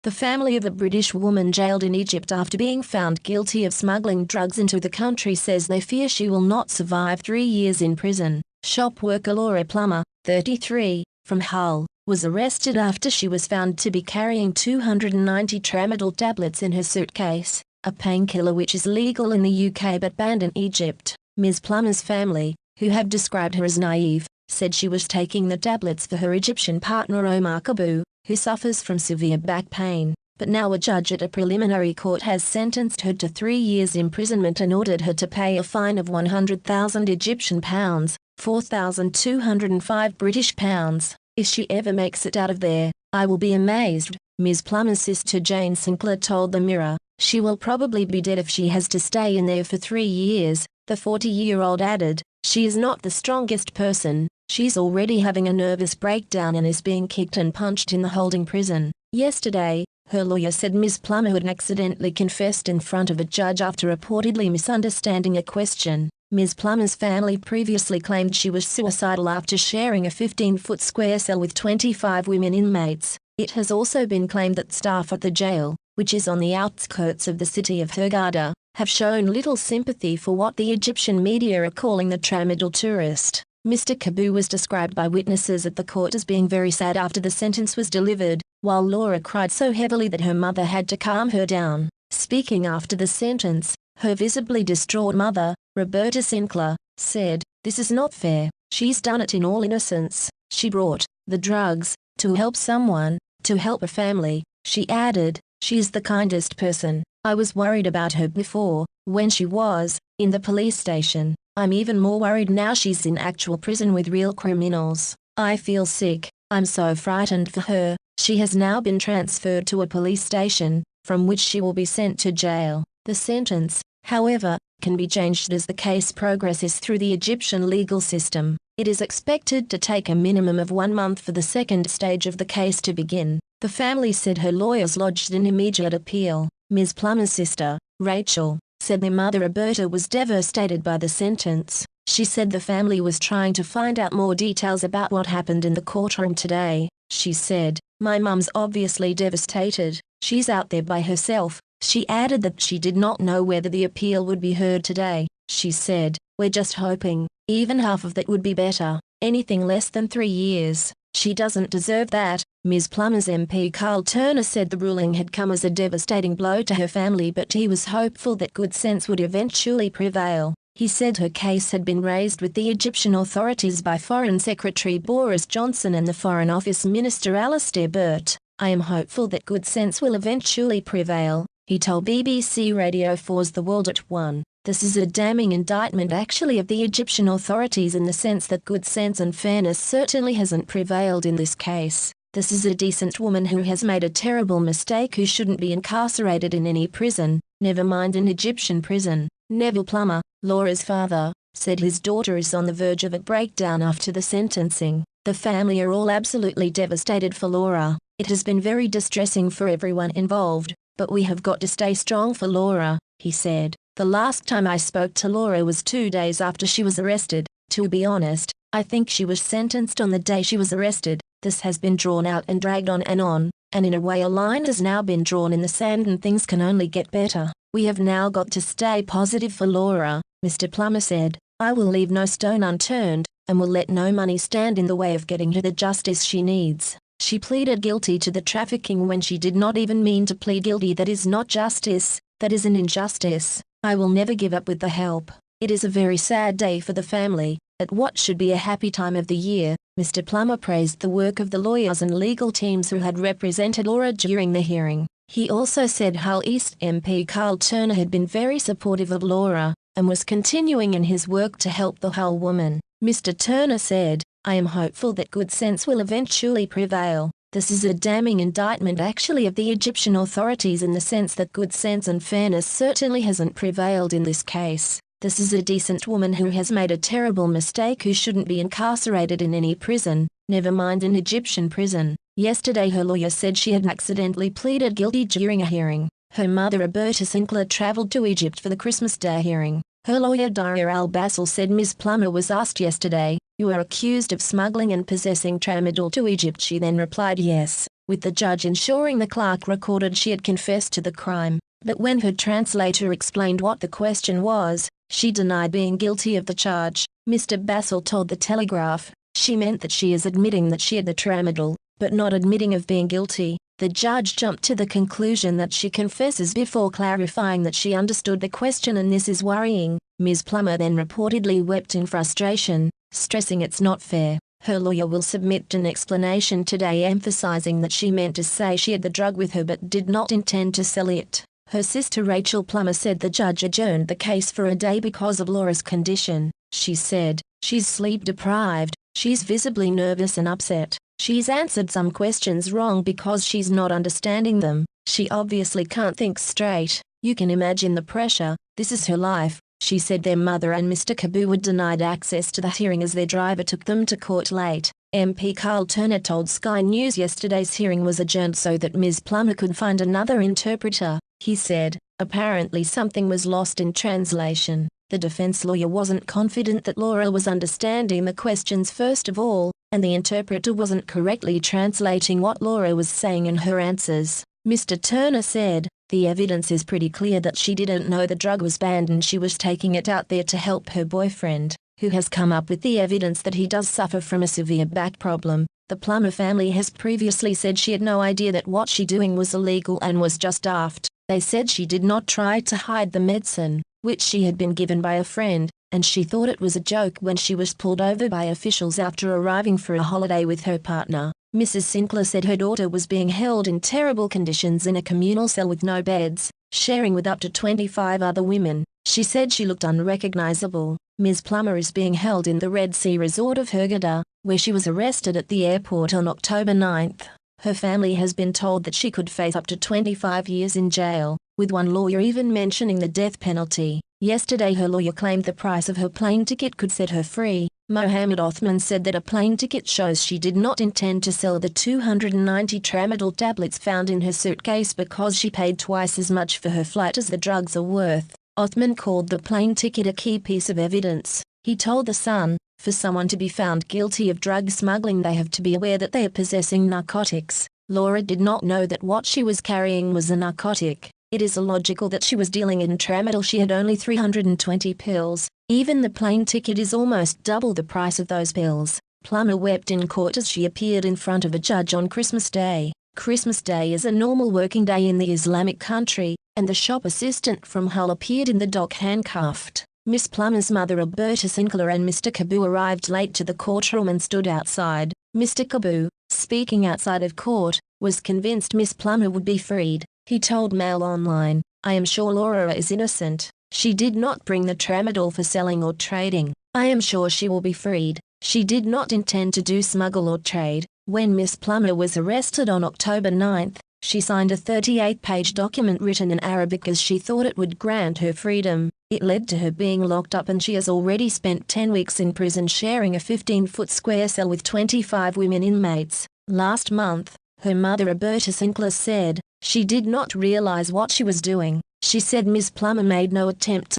The family of a British woman jailed in Egypt after being found guilty of smuggling drugs into the country says they fear she will not survive 3 years in prison. Shop worker Laura Plummer, 33, from Hull, was arrested after she was found to be carrying 290 tramadol tablets in her suitcase, a painkiller which is legal in the UK but banned in Egypt. Ms. Plummer's family, who have described her as naive, said she was taking the tablets for her Egyptian partner Omar Kabu, who suffers from severe back pain, but now a judge at a preliminary court has sentenced her to 3 years imprisonment and ordered her to pay a fine of 100,000 Egyptian pounds, 4,205 British pounds. If she ever makes it out of there, I will be amazed, Ms. Plummer's sister Jane Sinclair told the Mirror. She will probably be dead if she has to stay in there for 3 years, the 40-year-old added. She is not the strongest person. She's already having a nervous breakdown and is being kicked and punched in the holding prison. Yesterday, her lawyer said Ms. Plummer had accidentally confessed in front of a judge after reportedly misunderstanding a question. Ms. Plummer's family previously claimed she was suicidal after sharing a 15-foot square cell with 25 women inmates. It has also been claimed that staff at the jail, which is on the outskirts of the city of Hurghada, have shown little sympathy for what the Egyptian media are calling the tramadol tourist. Mr. Kabu was described by witnesses at the court as being very sad after the sentence was delivered, while Laura cried so heavily that her mother had to calm her down. Speaking after the sentence, her visibly distraught mother, Roberta Sinclair, said, "This is not fair. She's done it in all innocence. She brought the drugs to help someone, to help her family." She added, "She is the kindest person. I was worried about her before, when she was in the police station. I'm even more worried now she's in actual prison with real criminals. I feel sick. I'm so frightened for her." She has now been transferred to a police station, from which she will be sent to jail. The sentence, however, can be changed as the case progresses through the Egyptian legal system. It is expected to take a minimum of 1 month for the second stage of the case to begin. The family said her lawyers lodged an immediate appeal. Ms. Plummer's sister, Rachel, said their mother Roberta was devastated by the sentence. She said the family was trying to find out more details about what happened in the courtroom today. She said, "My mum's obviously devastated. She's out there by herself." She added that she did not know whether the appeal would be heard today. She said, "We're just hoping. Even half of that would be better. Anything less than 3 years. She doesn't deserve that." Ms. Plummer's MP Carl Turner said the ruling had come as a devastating blow to her family, but he was hopeful that good sense would eventually prevail. He said her case had been raised with the Egyptian authorities by Foreign Secretary Boris Johnson and the Foreign Office Minister Alastair Burt. "I am hopeful that good sense will eventually prevail," he told BBC Radio 4's The World at 1. "This is a damning indictment actually of the Egyptian authorities in the sense that good sense and fairness certainly hasn't prevailed in this case. This is a decent woman who has made a terrible mistake who shouldn't be incarcerated in any prison, never mind an Egyptian prison." Neville Plummer, Laura's father, said his daughter is on the verge of a breakdown after the sentencing. "The family are all absolutely devastated for Laura. It has been very distressing for everyone involved, but we have got to stay strong for Laura," he said. "The last time I spoke to Laura was 2 days after she was arrested. To be honest, I think she was sentenced on the day she was arrested. This has been drawn out and dragged on, and in a way a line has now been drawn in the sand and things can only get better. We have now got to stay positive for Laura," Mr. Plummer said. "I will leave no stone unturned, and will let no money stand in the way of getting her the justice she needs." She pleaded guilty to the trafficking when she did not even mean to plead guilty. "That is not justice, that is an injustice. I will never give up with the help." It is a very sad day for the family, at what should be a happy time of the year. Mr. Plummer praised the work of the lawyers and legal teams who had represented Laura during the hearing. He also said Hull East MP Carl Turner had been very supportive of Laura, and was continuing in his work to help the Hull woman. Mr. Turner said, "I am hopeful that good sense will eventually prevail. This is a damning indictment actually of the Egyptian authorities in the sense that good sense and fairness certainly hasn't prevailed in this case. This is a decent woman who has made a terrible mistake who shouldn't be incarcerated in any prison, never mind an Egyptian prison." Yesterday her lawyer said she had accidentally pleaded guilty during a hearing. Her mother Roberta Sinclair travelled to Egypt for the Christmas Day hearing. Her lawyer Daria Al-Bassel said Ms. Plummer was asked yesterday, "You are accused of smuggling and possessing tramadol to Egypt." She then replied, "Yes." with the judge ensuring the clerk recorded she had confessed to the crime. But when her translator explained what the question was, she denied being guilty of the charge. Mr. Bassel told the Telegraph, "She meant that she is admitting that she had the tramadol, but not admitting of being guilty." The judge jumped to the conclusion that she confesses before clarifying that she understood the question, and this is worrying. Ms. Plummer then reportedly wept in frustration, stressing it's not fair. Her lawyer will submit an explanation today emphasizing that she meant to say she had the drug with her but did not intend to sell it. Her sister Rachel Plummer said the judge adjourned the case for a day because of Laura's condition. She said, "She's sleep deprived, she's visibly nervous and upset. She's answered some questions wrong because she's not understanding them. She obviously can't think straight. You can imagine the pressure. This is her life." She said their mother and Mr. Cabu were denied access to the hearing as their driver took them to court late. MP Carl Turner told Sky News yesterday's hearing was adjourned so that Ms. Plummer could find another interpreter. He said, "Apparently something was lost in translation. The defense lawyer wasn't confident that Laura was understanding the questions first of all, and the interpreter wasn't correctly translating what Laura was saying in her answers." Mr. Turner said, "The evidence is pretty clear that she didn't know the drug was banned and she was taking it out there to help her boyfriend, who has come up with the evidence that he does suffer from a severe back problem." The Plummer family has previously said she had no idea that what she doing was illegal and was just daft. They said she did not try to hide the medicine, which she had been given by a friend, and she thought it was a joke when she was pulled over by officials after arriving for a holiday with her partner. Mrs. Sinclair said her daughter was being held in terrible conditions in a communal cell with no beds, sharing with up to 25 other women. She said she looked unrecognizable. Ms. Plummer is being held in the Red Sea resort of Hurghada, where she was arrested at the airport on October 9. Her family has been told that she could face up to 25 years in jail, with one lawyer even mentioning the death penalty. Yesterday her lawyer claimed the price of her plane ticket could set her free. Mohammed Othman said that a plane ticket shows she did not intend to sell the 290 tramadol tablets found in her suitcase because she paid twice as much for her flight as the drugs are worth. Othman called the plane ticket a key piece of evidence. He told The Sun, "For someone to be found guilty of drug smuggling they have to be aware that they are possessing narcotics. Laura did not know that what she was carrying was a narcotic. It is illogical that she was dealing in tramadol. She had only 320 pills. Even the plane ticket is almost double the price of those pills." Plummer wept in court as she appeared in front of a judge on Christmas Day. Christmas Day is a normal working day in the Islamic country, and the shop assistant from Hull appeared in the dock handcuffed. Miss Plummer's mother Alberta Sinclair and Mr. Cabu arrived late to the courtroom and stood outside. Mr. Cabu, speaking outside of court, was convinced Miss Plummer would be freed. He told Mail Online, "I am sure Laura is innocent. She did not bring the tramadol for selling or trading. I am sure she will be freed. She did not intend to do smuggle or trade." When Miss Plummer was arrested on October 9, she signed a 38-page document written in Arabic as she thought it would grant her freedom. It led to her being locked up, and she has already spent 10 weeks in prison sharing a 15-foot square cell with 25 women inmates. Last month, her mother Alberta Sinclair said, "She did not realize what she was doing." She said Ms. Plummer made no attempt to